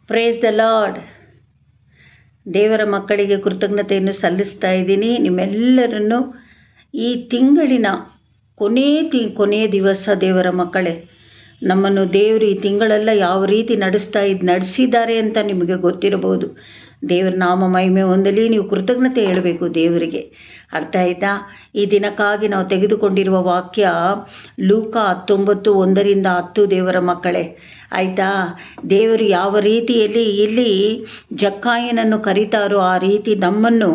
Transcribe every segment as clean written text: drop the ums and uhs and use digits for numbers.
Praise the lord. ದೇವರ ಮಕ್ಕಳಿಗೆ ಕೃತಜ್ಞತೆಯನ್ನು ಸಲ್ಲಿಸ್ತಾ ಇದ್ದೀನಿ. ನಿಮ್ಮೆಲ್ಲರನ್ನು ಈ ತಿಂಗಳಿನ ಕೊನೆಯ ದಿವಸ ದೇವರ ಮಕ್ಕಳೇ, ನಮ್ಮನ್ನು ದೇವರು ಈ ತಿಂಗಳೆಲ್ಲ ಯಾವ ರೀತಿ ನಡೆಸಿದ್ದಾರೆ ಅಂತ ನಿಮಗೆ ಗೊತ್ತಿರಬಹುದು. ದೇವರ ನಾಮ ಮಹಿಮೆ ಹೊಂದಲಿ. ನೀವು ಕೃತಜ್ಞತೆ ಹೇಳಬೇಕು ದೇವರಿಗೆ. ಅರ್ಥ ಆಯ್ತಾ? ಈ ದಿನಕ್ಕಾಗಿ ನಾವು ತೆಗೆದುಕೊಂಡಿರುವ ವಾಕ್ಯ ಲೂಕ 19:1-10. ದೇವರ ಮಕ್ಕಳೇ, ಆಯಿತಾ? ದೇವರು ಯಾವ ರೀತಿಯಲ್ಲಿ ಇಲ್ಲಿ ಜಕ್ಕಾಯನನ್ನು ಕರೀತಾರೋ ಆ ರೀತಿ ನಮ್ಮನ್ನು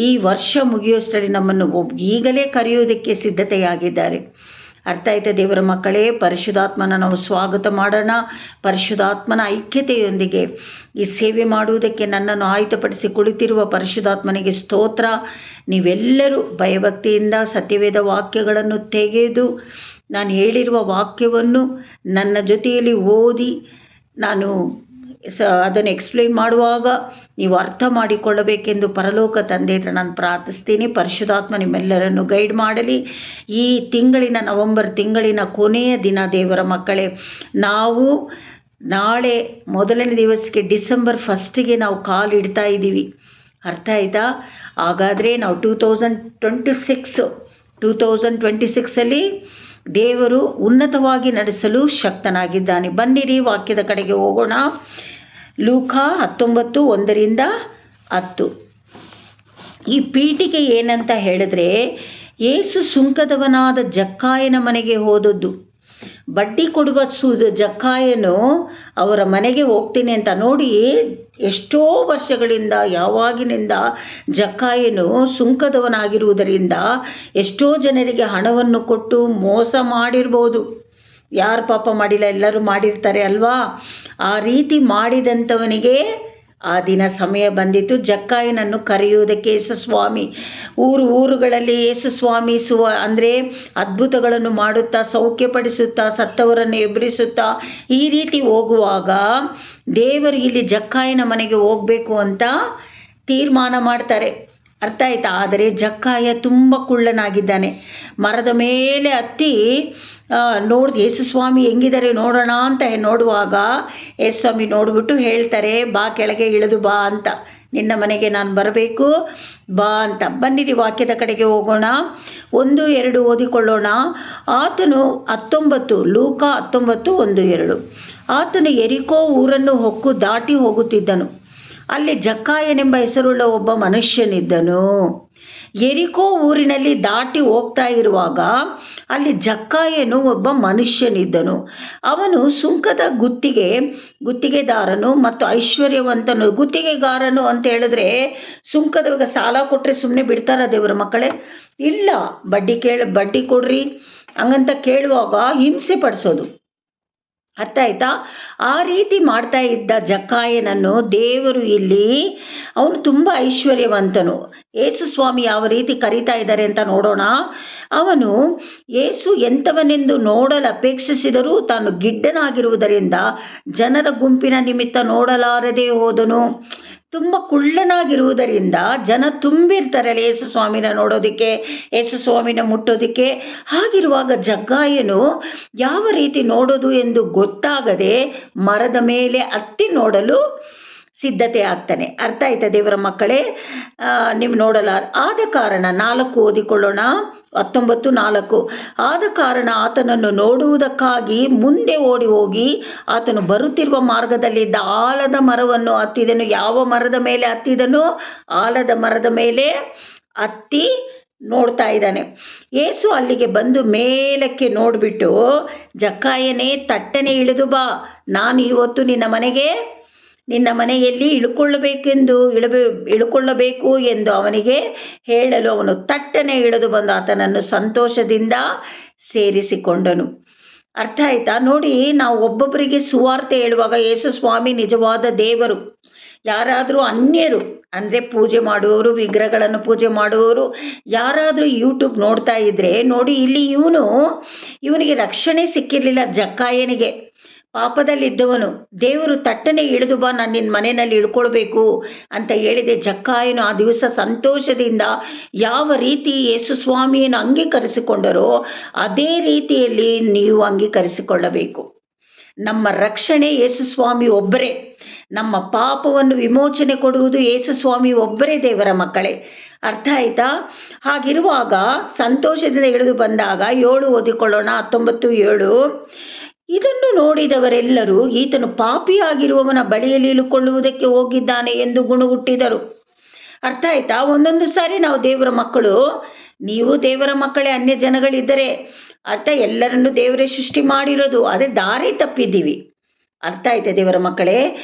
ಈ ವರ್ಷ ಮುಗಿಯೋಷ್ಟರಲ್ಲಿ ನಮ್ಮನ್ನು ಈಗಲೇ ಕರೆಯೋದಕ್ಕೆ ಸಿದ್ಧತೆಯಾಗಿದ್ದಾರೆ. ಅರ್ಥ ಆಯ್ತಾ ದೇವರ ಮಕ್ಕಳೇ? ಪರಿಶುದ್ಧಾತ್ಮನ ನಾವು ಸ್ವಾಗತ ಮಾಡೋಣ. ಪರಿಶುದ್ಧಾತ್ಮನ ಐಕ್ಯತೆಯೊಂದಿಗೆ ಈ ಸೇವೆ ಮಾಡುವುದಕ್ಕೆ ನನ್ನನ್ನು ಆಯುಧಪಡಿಸಿ ಕುಳಿತಿರುವ ಪರಿಶುದ್ಧಾತ್ಮನಿಗೆ ಸ್ತೋತ್ರ. ನೀವೆಲ್ಲರೂ ಭಯಭಕ್ತಿಯಿಂದ ಸತ್ಯವೇದ ವಾಕ್ಯಗಳನ್ನು ತೆಗೆದು ನಾನು ಹೇಳಿರುವ ವಾಕ್ಯವನ್ನು ನನ್ನ ಜೊತೆಯಲ್ಲಿ ಓದಿ ನಾನು ಅದನ್ನು ಎಕ್ಸ್ಪ್ಲೈನ್ ಮಾಡುವಾಗ ನೀವು ಅರ್ಥ ಮಾಡಿಕೊಳ್ಳಬೇಕೆಂದು ಪರಲೋಕ ತಂದೆ ಹತ್ರ ನಾನು ಪ್ರಾರ್ಥಿಸ್ತೀನಿ. ಪರಿಶುದ್ಧಾತ್ಮ ನಿಮ್ಮೆಲ್ಲರನ್ನು ಗೈಡ್ ಮಾಡಲಿ. ಈ ತಿಂಗಳಿನ ನವೆಂಬರ್ ತಿಂಗಳಿನ ಕೊನೆಯ ದಿನ ದೇವರ ಮಕ್ಕಳೇ, ನಾವು ನಾಳೆ ಮೊದಲನೇ ದಿವಸಕ್ಕೆ ಡಿಸೆಂಬರ್ 1ಗೆ ನಾವು ಕಾಲಿಡ್ತಾ ಇದ್ದೀವಿ. ಅರ್ಥ ಆಯಿತಾ? ಹಾಗಾದರೆ ನಾವು 2026 ದೇವರು ಉನ್ನತವಾಗಿ ನಡೆಸಲು ಶಕ್ತನಾಗಿದ್ದಾನೆ. ಬನ್ನಿರಿ ವಾಕ್ಯದ ಕಡೆಗೆ ಹೋಗೋಣ. ಲೂಕ 19:1-10. ಈ ಪೀಠಿಗೆ ಏನಂತ ಹೇಳಿದ್ರೆ, ಯೇಸು ಸುಂಕದವನಾದ ಜಕ್ಕಾಯನ ಮನೆಗೆ ಹೋದದ್ದು. ಬಡ್ಡಿ ಕೊಡುವ ಜಕ್ಕಾಯನು ಅವರ ಮನೆಗೆ ಹೋಗ್ತೀನಿ ಅಂತ ನೋಡಿ, ಎಷ್ಟೋ ವರ್ಷಗಳಿಂದ ಯಾವಾಗಿನಿಂದ ಜಕ್ಕಾಯನು ಸುಂಕದವನಾಗಿರುವುದರಿಂದ ಎಷ್ಟೋ ಜನರಿಗೆ ಹಣವನ್ನು ಕೊಟ್ಟು ಮೋಸ ಮಾಡಿರ್ಬೋದು. ಯಾರು ಪಾಪ ಮಾಡಿಲ್ಲ, ಎಲ್ಲರೂ ಮಾಡಿರ್ತಾರೆ ಅಲ್ವಾ? ಆ ರೀತಿ ಮಾಡಿದಂಥವನಿಗೆ ಆ ದಿನ ಸಮಯ ಬಂದಿತ್ತು ಜಕ್ಕಾಯನನ್ನು ಕರೆಯುವುದಕ್ಕೆ. ಯೇಸುಸ್ವಾಮಿ ಊರುಗಳಲ್ಲಿ ಯೇಸುಸ್ವಾಮಿ ಅಂದರೆ ಅದ್ಭುತಗಳನ್ನು ಮಾಡುತ್ತಾ, ಸೌಖ್ಯಪಡಿಸುತ್ತಾ, ಸತ್ತವರನ್ನು ಎಬ್ಬರಿಸುತ್ತಾ ಈ ರೀತಿ ಹೋಗುವಾಗ ದೇವರು ಇಲ್ಲಿ ಜಕ್ಕಾಯನ ಮನೆಗೆ ಹೋಗಬೇಕು ಅಂತ ತೀರ್ಮಾನ ಮಾಡ್ತಾರೆ. ಅರ್ಥ ಆಯ್ತಾ? ಆದರೆ ಜಕ್ಕಾಯ ತುಂಬ ಕುಳ್ಳನಾಗಿದ್ದಾನೆ. ಮರದ ಮೇಲೆ ಹತ್ತಿ ಯೇಸುಸ್ವಾಮಿ ಹೆಂಗಿದ್ದಾರೆ ನೋಡೋಣ ಅಂತ ನೋಡುವಾಗ ಯೇಸುಸ್ವಾಮಿ ನೋಡಿಬಿಟ್ಟು ಹೇಳ್ತಾರೆ, ಬಾ ಕೆಳಗೆ ಇಳಿದು ಬಾ ಅಂತ, ನಿನ್ನ ಮನೆಗೆ ನಾನು ಬರಬೇಕು ಬಾ ಅಂತ. ಬನ್ನಿರಿ ವಾಕ್ಯದ ಕಡೆಗೆ ಹೋಗೋಣ. 1-2 ಓದಿಕೊಳ್ಳೋಣ. ಆತನು ಲೂಕ 19:1-2. ಆತನು ಯೆರಿಕೋ ಊರನ್ನು ಹೊಕ್ಕು ದಾಟಿ ಹೋಗುತ್ತಿದ್ದನು. ಅಲ್ಲಿ ಜಕ್ಕಾಯನೆಂಬ ಹೆಸರುಳ್ಳ ಒಬ್ಬ ಮನುಷ್ಯನಿದ್ದನು. ಯೆರಿಕೋ ಊರಿನಲ್ಲಿ ದಾಟಿ ಹೋಗ್ತಾ ಇರುವಾಗ ಅಲ್ಲಿ ಜಕ್ಕಾಯನು ಒಬ್ಬ ಮನುಷ್ಯನಿದ್ದನು. ಅವನು ಸುಂಕದ ಗುತ್ತಿಗೆದಾರನು ಮತ್ತು ಐಶ್ವರ್ಯವಂತನು. ಗುತ್ತಿಗೆಗಾರನು ಅಂತ ಹೇಳಿದ್ರೆ ಸುಂಕದವಾಗ ಸಾಲ ಕೊಟ್ಟರೆ ಸುಮ್ಮನೆ ಬಿಡ್ತಾರ ದೇವರ ಮಕ್ಕಳೇ? ಇಲ್ಲ, ಬಡ್ಡಿ ಕೊಡ್ರಿ ಹಂಗಂತ ಕೇಳುವಾಗ ಹಿಂಸೆ ಪಡಿಸೋದು. ಅರ್ಥ ಆಯ್ತಾ? ಆ ರೀತಿ ಮಾಡ್ತಾ ಇದ್ದ ಜಕ್ಕಾಯನನ್ನು ದೇವರು ಇಲ್ಲಿ, ಅವನು ತುಂಬ ಐಶ್ವರ್ಯವಂತನು. ಯೇಸುಸ್ವಾಮಿ ಯಾವ ರೀತಿ ಕರೀತಾ ಇದ್ದಾರೆ ಅಂತ ನೋಡೋಣ. ಅವನು ಯೇಸು ಎಂಥವನೆಂದು ನೋಡಲು ಅಪೇಕ್ಷಿಸಿದರೂ ತಾನು ಗಿಡ್ಡನಾಗಿರುವುದರಿಂದ ಜನರ ಗುಂಪಿನ ನಿಮಿತ್ತ ನೋಡಲಾರದೆ ಹೋದನು. ತುಂಬ ಕುಳ್ಳನಾಗಿರುವುದರಿಂದ ಜನ ತುಂಬಿರ್ತಾರಲ್ಲ ಯೇಸುಸ್ವಾಮಿನ ನೋಡೋದಕ್ಕೆ, ಯೇಸುಸ್ವಾಮಿನ ಮುಟ್ಟೋದಕ್ಕೆ. ಹಾಗಿರುವಾಗ ಜಕ್ಕಾಯನು ಯಾವ ರೀತಿ ನೋಡೋದು ಎಂದು ಗೊತ್ತಾಗದೆ ಮರದ ಮೇಲೆ ಹತ್ತಿ ನೋಡಲು ಸಿದ್ಧತೆ ಆಗ್ತಾನೆ. ಅರ್ಥ ಆಯ್ತಾ ದೇವರ ಮಕ್ಕಳೇ? ನೀವು ಆದ ಕಾರಣ 4 ಓದಿಕೊಳ್ಳೋಣ. 19:4. ಆದ ಕಾರಣ ಆತನನ್ನು ನೋಡುವುದಕ್ಕಾಗಿ ಮುಂದೆ ಓಡಿ ಹೋಗಿ ಆತನು ಬರುತ್ತಿರುವ ಮಾರ್ಗದಲ್ಲಿದ್ದ ಆಲದ ಮರವನ್ನು ಹತ್ತಿದನು. ಯಾವ ಮರದ ಮೇಲೆ ಹತ್ತಿದನು? ಆಲದ ಮರದ ಮೇಲೆ ಹತ್ತಿ ನೋಡ್ತಾ ಇದ್ದಾನೆ. ಯೇಸು ಅಲ್ಲಿಗೆ ಬಂದು ಮೇಲಕ್ಕೆ ನೋಡಿಬಿಟ್ಟು, ಜಕ್ಕಾಯನೇ ತಟ್ಟನೆ ಇಳಿದು ಬಾ, ನಾನು ಇವತ್ತು ನಿನ್ನ ಮನೆಯಲ್ಲಿ ಇಳುಕೊಳ್ಳಬೇಕು ಎಂದು ಅವನಿಗೆ ಹೇಳಲು ಅವನು ತಟ್ಟನೆ ಇಳಿದು ಬಂದು ಆತನನ್ನು ಸಂತೋಷದಿಂದ ಸೇರಿಸಿಕೊಂಡನು. ಅರ್ಥ ಆಯ್ತಾ? ನೋಡಿ, ನಾವು ಒಬ್ಬೊಬ್ಬರಿಗೆ ಸುವಾರ್ತೆ ಹೇಳುವಾಗ ಯೇಸುಸ್ವಾಮಿ ನಿಜವಾದ ದೇವರು. ಯಾರಾದರೂ ಅನ್ಯರು ಅಂದರೆ ಪೂಜೆ ಮಾಡುವವರು, ವಿಗ್ರಹಗಳನ್ನು ಪೂಜೆ ಮಾಡುವವರು ಯಾರಾದರೂ ಯೂಟ್ಯೂಬ್ ನೋಡ್ತಾ ಇದ್ರೆ ನೋಡಿ, ಇಲ್ಲಿ ಇವನಿಗೆ ರಕ್ಷಣೆ ಸಿಕ್ಕಿರಲಿಲ್ಲ. ಜಕ್ಕಾಯನಿಗೆ ಪಾಪದಲ್ಲಿದ್ದವನು. ದೇವರು ತಟ್ಟನೆ ಇಳಿದು ಬಾ, ನಾನು ನಿನ್ನ ಮನೆಯಲ್ಲಿ ಇಳ್ಕೊಳ್ಬೇಕು ಅಂತ ಹೇಳಿದೆ. ಜಕ್ಕಾಯನು ಆ ದಿವಸ ಸಂತೋಷದಿಂದ ಯಾವ ರೀತಿ ಯೇಸುಸ್ವಾಮಿಯನ್ನು ಅಂಗೀಕರಿಸಿಕೊಂಡರೋ ಅದೇ ರೀತಿಯಲ್ಲಿ ನೀವು ಅಂಗೀಕರಿಸಿಕೊಳ್ಳಬೇಕು. ನಮ್ಮ ರಕ್ಷಣೆ ಯೇಸುಸ್ವಾಮಿ ಒಬ್ಬರೇ. ನಮ್ಮ ಪಾಪವನ್ನು ವಿಮೋಚನೆ ಕೊಡುವುದು ಯೇಸು ಸ್ವಾಮಿ ಒಬ್ಬರೇ ದೇವರ ಮಕ್ಕಳೇ. ಅರ್ಥ ಆಯ್ತಾ? ಹಾಗಿರುವಾಗ ಸಂತೋಷದಿಂದ ಇಳಿದು ಬಂದಾಗ 7 ಓದಿಕೊಳ್ಳೋಣ. 19:7. ಇದನ್ನು ನೋಡಿದವರೆಲ್ಲರೂ ಈತನು ಪಾಪಿಯಾಗಿರುವವನ ಬಳಿಯಲ್ಲಿ ಇಳುಕೊಳ್ಳುವುದಕ್ಕೆ ಹೋಗಿದ್ದಾನೆ ಎಂದು ಗುಣಗುಟ್ಟಿದರು. ಅರ್ಥ ಆಯ್ತಾ? ಒಂದೊಂದು ಸಾರಿ ನಾವು ದೇವರ ಮಕ್ಕಳು, ನೀವು ದೇವರ ಮಕ್ಕಳೇ, ಅನ್ಯ ಜನಗಳಿದ್ದರೆ ಅರ್ಥ ಎಲ್ಲರನ್ನು ದೇವರೇ ಸೃಷ್ಟಿ ಮಾಡಿರೋದು, ಅದೇ ದಾರಿ ತಪ್ಪಿದ್ದೀವಿ. ಅರ್ಥ ಆಯ್ತಾ ದೇವರ ಮಕ್ಕಳೇ?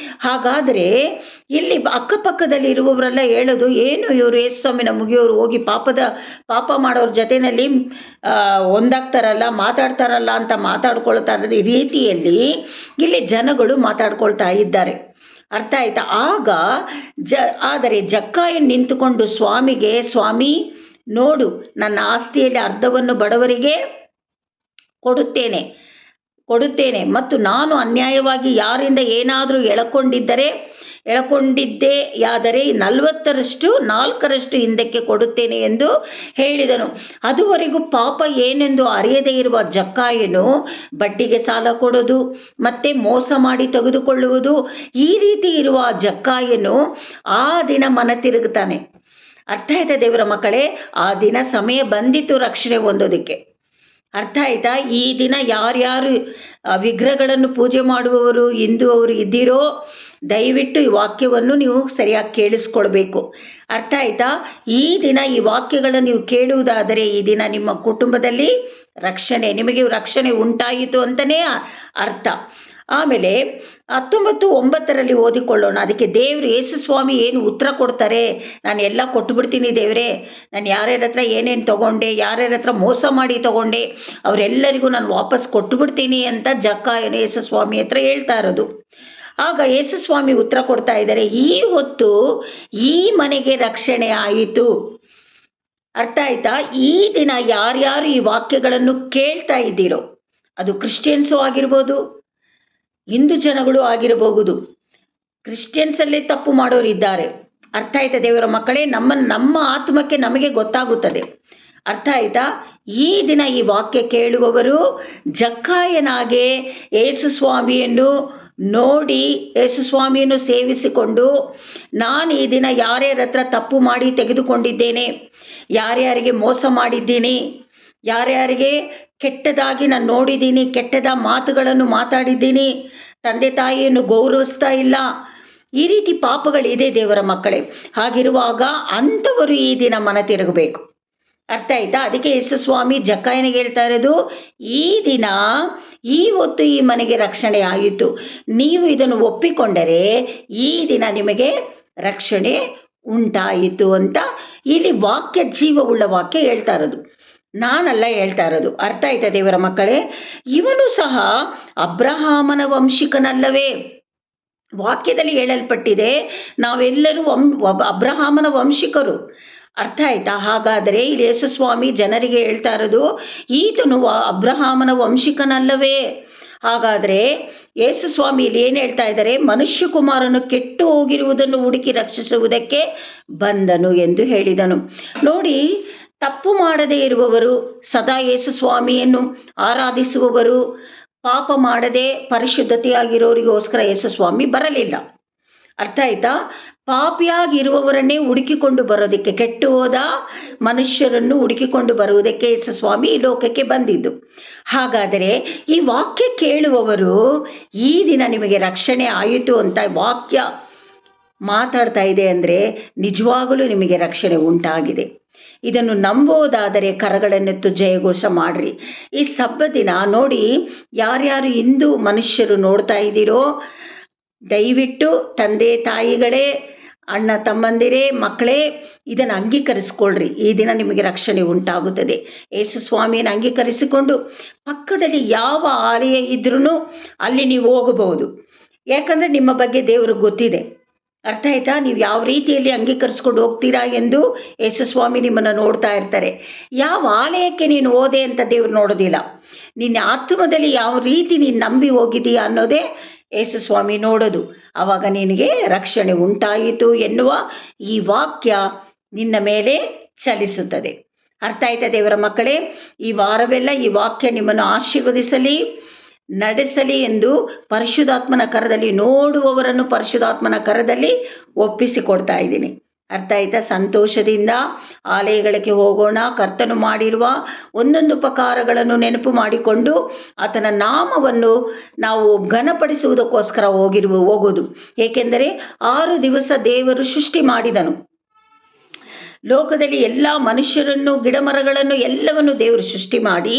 ಹಾಗಾದರೆ ಇಲ್ಲಿ ಅಕ್ಕಪಕ್ಕದಲ್ಲಿ ಇರುವವರೆಲ್ಲ ಹೇಳೋದು ಏನು, ಇವರು ಯೇಸುಸ್ವಾಮಿನ ಮುಗಿಯೋರು ಹೋಗಿ ಪಾಪ ಮಾಡೋರ ಜೊತೆಯಲ್ಲಿ ಒಂದಾಗ್ತಾರಲ್ಲ, ಮಾತಾಡ್ತಾರಲ್ಲ ಅಂತ ಮಾತಾಡ್ಕೊಳ್ತಾ ಇರೋದು ಈ ರೀತಿಯಲ್ಲಿ ಇಲ್ಲಿ ಜನಗಳು ಮಾತಾಡ್ಕೊಳ್ತಾ ಇದ್ದಾರೆ. ಅರ್ಥ ಆಯ್ತಾ? ಆದರೆ ಜಕ್ಕಾಯನ್ ನಿಂತುಕೊಂಡು ಸ್ವಾಮಿಗೆ, ಸ್ವಾಮಿ ನೋಡು, ನನ್ನ ಆಸ್ತಿಯಲ್ಲಿ ಅರ್ಧವನ್ನು ಬಡವರಿಗೆ ಕೊಡುತ್ತೇನೆ ಮತ್ತು ನಾನು ಅನ್ಯಾಯವಾಗಿ ಯಾರಿಂದ ಏನಾದರೂ ಎಳಕೊಂಡಿದ್ದೆಯಾದರೆ 4% ಹಿಂದಕ್ಕೆ ಕೊಡುತ್ತೇನೆ ಎಂದು ಹೇಳಿದನು. ಅದುವರೆಗೂ ಪಾಪ ಏನೆಂದು ಅರಿಯದೇ ಇರುವ ಜಕ್ಕಾಯನು ಬಡ್ಡಿಗೆ ಸಾಲ ಕೊಡೋದು ಮತ್ತೆ ಮೋಸ ಮಾಡಿ ತೆಗೆದುಕೊಳ್ಳುವುದು, ಈ ರೀತಿ ಇರುವ ಜಕ್ಕಾಯನು ಆ ದಿನ ಮನ ತಿರುಗುತ್ತಾನೆ. ಅರ್ಥ ಆಯ್ತಾ ದೇವರ ಮಕ್ಕಳೇ? ಆ ದಿನ ಸಮಯ ಬಂದಿತ್ತು ರಕ್ಷಣೆ ಹೊಂದೋದಕ್ಕೆ. ಅರ್ಥ ಆಯ್ತಾ? ಈ ದಿನ ಯಾರ್ಯಾರು ವಿಗ್ರಹಗಳನ್ನು ಪೂಜೆ ಮಾಡುವವರು ಹಿಂದೂ ಅವರು ಇದ್ದೀರೋ ದಯವಿಟ್ಟು ಈ ವಾಕ್ಯವನ್ನು ನೀವು ಸರಿಯಾಗಿ ಕೇಳಿಸ್ಕೊಳ್ಬೇಕು. ಅರ್ಥ ಆಯ್ತಾ? ಈ ದಿನ ಈ ವಾಕ್ಯಗಳನ್ನು ನೀವು ಕೇಳುವುದಾದರೆ ಈ ದಿನ ನಿಮ್ಮ ಕುಟುಂಬದಲ್ಲಿ ನಿಮಗೆ ರಕ್ಷಣೆ ಉಂಟಾಯಿತು ಅಂತಲೇ ಅರ್ಥ. ಆಮೇಲೆ 19:9 ಓದಿಕೊಳ್ಳೋಣ. ಅದಕ್ಕೆ ದೇವರು ಯೇಸು ಸ್ವಾಮಿ ಏನು ಉತ್ತರ ಕೊಡ್ತಾರೆ, ನಾನು ಎಲ್ಲ ಕೊಟ್ಟುಬಿಡ್ತೀನಿ ದೇವರೇ, ನಾನು ಯಾರ್ಯಾರ ಹತ್ರ ಏನೇನು ತೊಗೊಂಡೆ, ಯಾರ್ಯಾರ ಹತ್ರ ಮೋಸ ಮಾಡಿ ತೊಗೊಂಡೆ ಅವರೆಲ್ಲರಿಗೂ ನಾನು ವಾಪಸ್ ಕೊಟ್ಟುಬಿಡ್ತೀನಿ ಅಂತ ಜಕ್ಕಾಯನು ಯೇಸು ಸ್ವಾಮಿ ಹತ್ರ ಹೇಳ್ತಾ ಇರೋದು. ಆಗ ಯೇಸು ಸ್ವಾಮಿ ಉತ್ತರ ಕೊಡ್ತಾ ಇದ್ದಾರೆ, ಈ ಹೊತ್ತು ಈ ಮನೆಗೆ ರಕ್ಷಣೆ ಆಯಿತು. ಅರ್ಥ ಆಯ್ತಾ? ಈ ದಿನ ಯಾರ್ಯಾರು ಈ ವಾಕ್ಯಗಳನ್ನು ಕೇಳ್ತಾ ಇದ್ದೀರೋ, ಅದು ಕ್ರಿಶ್ಚಿಯನ್ಸು ಆಗಿರ್ಬೋದು, ಹಿಂದೂ ಜನಗಳು ಆಗಿರಬಹುದು, ಕ್ರಿಶ್ಚಿಯನ್ಸಲ್ಲೇ ತಪ್ಪು ಮಾಡೋರು ಇದ್ದಾರೆ. ಅರ್ಥ ಆಯ್ತಾ ದೇವರ ಮಕ್ಕಳೇ? ನಮ್ಮ ಆತ್ಮಕ್ಕೆ ನಮಗೆ ಗೊತ್ತಾಗುತ್ತದೆ. ಅರ್ಥ ಆಯ್ತಾ? ಈ ದಿನ ಈ ವಾಕ್ಯ ಕೇಳುವವರು ಜಕ್ಕಾಯನಾಗೆ ಯೇಸು ಸ್ವಾಮಿಯನ್ನು ನೋಡಿ, ಯೇಸು ಸ್ವಾಮಿಯನ್ನು ಸೇವಿಸಿಕೊಂಡು, ನಾನು ಈ ದಿನ ಯಾರ್ಯಾರ ಹತ್ರ ತಪ್ಪು ಮಾಡಿ ತೆಗೆದುಕೊಂಡಿದ್ದೇನೆ, ಯಾರ್ಯಾರಿಗೆ ಮೋಸ ಮಾಡಿದ್ದೀನಿ, ಯಾರ್ಯಾರಿಗೆ ಕೆಟ್ಟದಾಗಿ ನಾನು ನೋಡಿದ್ದೀನಿ, ಕೆಟ್ಟದ ಮಾತುಗಳನ್ನು ಮಾತಾಡಿದ್ದೀನಿ, ತಂದೆ ತಾಯಿಯನ್ನು ಗೌರವಿಸ್ತಾ ಇಲ್ಲ, ಈ ರೀತಿ ಪಾಪಗಳಿದೆ ದೇವರ ಮಕ್ಕಳೇ. ಹಾಗಿರುವಾಗ ಅಂಥವರು ಈ ದಿನ ಮನ ತಿರುಗಬೇಕು. ಅರ್ಥ ಆಯ್ತಾ? ಅದಕ್ಕೆ ಯೇಸು ಸ್ವಾಮಿ ಜಕ್ಕಾಯನಿಗೆ ಹೇಳ್ತಾ ಇರೋದು, ಈ ದಿನ ಈ ಹೊತ್ತು ಈ ಮನೆಗೆ ರಕ್ಷಣೆ ಆಯಿತು, ನೀವು ಇದನ್ನು ಒಪ್ಪಿಕೊಂಡರೆ ಈ ದಿನ ನಿಮಗೆ ರಕ್ಷಣೆ ಉಂಟಾಯಿತು ಅಂತ ಇಲ್ಲಿ ವಾಕ್ಯ, ಜೀವವುಳ್ಳ ವಾಕ್ಯ ಹೇಳ್ತಾ ಇರೋದು, ನಾನಲ್ಲ ಹೇಳ್ತಾ ಇರೋದು. ಅರ್ಥ ಆಯ್ತಾ ದೇವರ ಮಕ್ಕಳೇ? ಇವನು ಸಹ ಅಬ್ರಹಾಮನ ವಂಶಿಕನಲ್ಲವೇ? ವಾಕ್ಯದಲ್ಲಿ ಹೇಳಲ್ಪಟ್ಟಿದೆ ನಾವೆಲ್ಲರೂ ಅಬ್ರಹಾಮನ ವಂಶಿಕರು. ಅರ್ಥ ಆಯ್ತಾ? ಹಾಗಾದರೆ ಇಲ್ಲಿ ಯೇಸು ಸ್ವಾಮಿ ಜನರಿಗೆ ಹೇಳ್ತಾ ಇರೋದು, ಈತನು ಅಬ್ರಹಾಮನ ವಂಶಿಕನಲ್ಲವೇ? ಹಾಗಾದರೆ ಯೇಸು ಸ್ವಾಮಿ ಇಲ್ಲಿ ಏನು ಹೇಳ್ತಾ ಇದ್ದಾರೆ, ಮನುಷ್ಯ ಕುಮಾರನು ಕೆಟ್ಟು ಹೋಗಿರುವುದನ್ನು ಹುಡುಕಿ ರಕ್ಷಿಸುವುದಕ್ಕೆ ಬಂದನು ಎಂದು ಹೇಳಿದನು. ನೋಡಿ, ತಪ್ಪು ಮಾಡದೇ ಇರುವವರು, ಸದಾ ಯೇಸು ಸ್ವಾಮಿಯನ್ನು ಆರಾಧಿಸುವವರು, ಪಾಪ ಮಾಡದೆ ಪರಿಶುದ್ಧತೆಯಾಗಿರೋರಿಗೋಸ್ಕರ ಯೇಸು ಸ್ವಾಮಿ ಬರಲಿಲ್ಲ. ಅರ್ಥ ಆಯ್ತಾ? ಪಾಪಿಯಾಗಿರುವವರನ್ನೇ ಹುಡುಕಿಕೊಂಡು ಬರೋದಕ್ಕೆ, ಕೆಟ್ಟು ಹೋದ ಮನುಷ್ಯರನ್ನು ಹುಡುಕಿಕೊಂಡು ಬರುವುದಕ್ಕೆ ಯೇಸು ಸ್ವಾಮಿ ಈ ಲೋಕಕ್ಕೆ ಬಂದಿದ್ದು. ಹಾಗಾದರೆ ಈ ವಾಕ್ಯ ಕೇಳುವವರು ಈ ದಿನ ನಿಮಗೆ ರಕ್ಷಣೆ ಆಯಿತು ಅಂತ ವಾಕ್ಯ ಮಾತಾಡ್ತಾ ಇದೆ ಅಂದರೆ ನಿಜವಾಗಲೂ ನಿಮಗೆ ರಕ್ಷಣೆ ಉಂಟಾಗಿದೆ. ಇದನ್ನು ನಂಬೋದಾದರೆ ಕರಗಳನ್ನೆತ್ತು ಜಯಘೋಷ ಮಾಡ್ರಿ. ಈ ಸಬ್ಬ ದಿನ ನೋಡಿ, ಯಾರ್ಯಾರು ಹಿಂದೂ ಮನುಷ್ಯರು ನೋಡ್ತಾ ಇದ್ದೀರೋ ದಯವಿಟ್ಟು ತಂದೆ ತಾಯಿಗಳೇ, ಅಣ್ಣ ತಮ್ಮಂದಿರೇ, ಮಕ್ಕಳೇ, ಇದನ್ನು ಅಂಗೀಕರಿಸ್ಕೊಳ್ರಿ. ಈ ದಿನ ನಿಮಗೆ ರಕ್ಷಣೆ ಉಂಟಾಗುತ್ತದೆ. ಯೇಸು ಸ್ವಾಮಿಯನ್ನು ಅಂಗೀಕರಿಸಿಕೊಂಡು ಪಕ್ಕದಲ್ಲಿ ಯಾವ ಆಲಯ ಇದ್ರೂ ಅಲ್ಲಿ ನೀವು ಹೋಗಬಹುದು. ಯಾಕಂದರೆ ನಿಮ್ಮ ಬಗ್ಗೆ ದೇವ್ರಿಗೆ ಗೊತ್ತಿದೆ. ಅರ್ಥ ಆಯ್ತಾ? ನೀವು ಯಾವ ರೀತಿಯಲ್ಲಿ ಅಂಗೀಕರಿಸ್ಕೊಂಡು ಹೋಗ್ತೀರಾ ಎಂದು ಯೇಸು ಸ್ವಾಮಿ ನಿಮ್ಮನ್ನು ನೋಡ್ತಾ ಇರ್ತಾರೆ. ಯಾವ ಆಲಯಕ್ಕೆ ನೀನು ಹೋದೆ ಅಂತ ದೇವ್ರು ನೋಡೋದಿಲ್ಲ, ನಿನ್ನ ಆತ್ಮದಲ್ಲಿ ಯಾವ ರೀತಿ ನೀನು ನಂಬಿ ಹೋಗಿದೀಯಾ ಅನ್ನೋದೇ ಯೇಸು ಸ್ವಾಮಿ ನೋಡೋದು. ಆವಾಗ ನಿನಗೆ ರಕ್ಷಣೆ ಉಂಟಾಯಿತು ಎನ್ನುವ ಈ ವಾಕ್ಯ ನಿನ್ನ ಮೇಲೆ ಚಲಿಸುತ್ತದೆ. ಅರ್ಥ ಆಯ್ತಾ ದೇವರ ಮಕ್ಕಳೇ? ಈ ವಾರವೆಲ್ಲ ಈ ವಾಕ್ಯ ನಿಮ್ಮನ್ನು ಆಶೀರ್ವದಿಸಲಿ. ನಡೆಸಲಿ ಎಂದು ಪರಿಶುದ್ಧಾತ್ಮನ ಕರದಲ್ಲಿ, ನೋಡುವವರನ್ನು ಪರಿಶುದ್ಧಾತ್ಮನ ಕರದಲ್ಲಿ ಒಪ್ಪಿಸಿಕೊಡ್ತಾ ಇದ್ದೀನಿ. ಅರ್ಥ ಆಯ್ತಾ? ಸಂತೋಷದಿಂದ ಆಲಯಗಳಿಗೆ ಹೋಗೋಣ. ಕರ್ತನು ಮಾಡಿರುವ ಒಂದೊಂದು ಉಪಕಾರಗಳನ್ನು ನೆನಪು ಮಾಡಿಕೊಂಡು ಆತನ ನಾಮವನ್ನು ನಾವು ಘನಪಡಿಸುವುದಕ್ಕೋಸ್ಕರ ಹೋಗೋದು. ಏಕೆಂದರೆ 6 ದಿವಸ ದೇವರು ಸೃಷ್ಟಿ ಮಾಡಿದನು. ಲೋಕದಲ್ಲಿ ಎಲ್ಲ ಮನುಷ್ಯರನ್ನು, ಗಿಡಮರಗಳನ್ನು ಎಲ್ಲವನ್ನು ದೇವರು ಸೃಷ್ಟಿ ಮಾಡಿ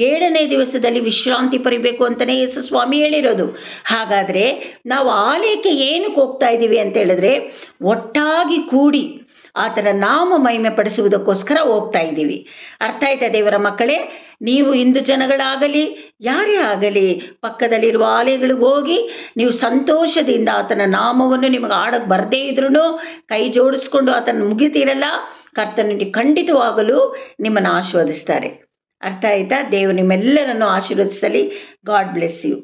7ನೇ ದಿವಸದಲ್ಲಿ ವಿಶ್ರಾಂತಿ ಪಡಿಬೇಕು ಅಂತಲೇ ಯೇಸು ಸ್ವಾಮಿ ಹೇಳಿರೋದು. ಹಾಗಾದರೆ ನಾವು ಆಲಯಕ್ಕೆ ಏನಕ್ಕೆ ಹೋಗ್ತಾ ಇದ್ದೀವಿ ಅಂತ ಹೇಳಿದ್ರೆ, ಒಟ್ಟಾಗಿ ಕೂಡಿ ಆತನ ನಾಮ ಮಹಿಮೆ ಪಡಿಸುವುದಕ್ಕೋಸ್ಕರ ಹೋಗ್ತಾ ಇದ್ದೀವಿ. ಅರ್ಥ ಆಯ್ತಾ ದೇವರ ಮಕ್ಕಳೇ? ನೀವು ಹಿಂದೂ ಜನಗಳಾಗಲಿ ಯಾರೇ ಆಗಲಿ ಪಕ್ಕದಲ್ಲಿರುವ ಆಲಯಗಳಿಗೆ ಹೋಗಿ ನೀವು ಸಂತೋಷದಿಂದ ಆತನ ನಾಮವನ್ನು, ನಿಮಗೆ ಆಡಕ್ಕೆ ಬರದೇ ಇದ್ರೂ ಕೈ ಜೋಡಿಸ್ಕೊಂಡು ಆತನ ಮುಗಿತೀರಲ್ಲ, ಕರ್ತನಿಗೆ ಖಂಡಿತವಾಗಲು ನಿಮ್ಮನ್ನು ಆಶೀರ್ವದಿಸ್ತಾರೆ. ಅರ್ಥ ಆಯ್ತಾ? ದೇವರು ನಿಮ್ಮೆಲ್ಲರನ್ನು ಆಶೀರ್ವದಿಸಲಿ. God bless you.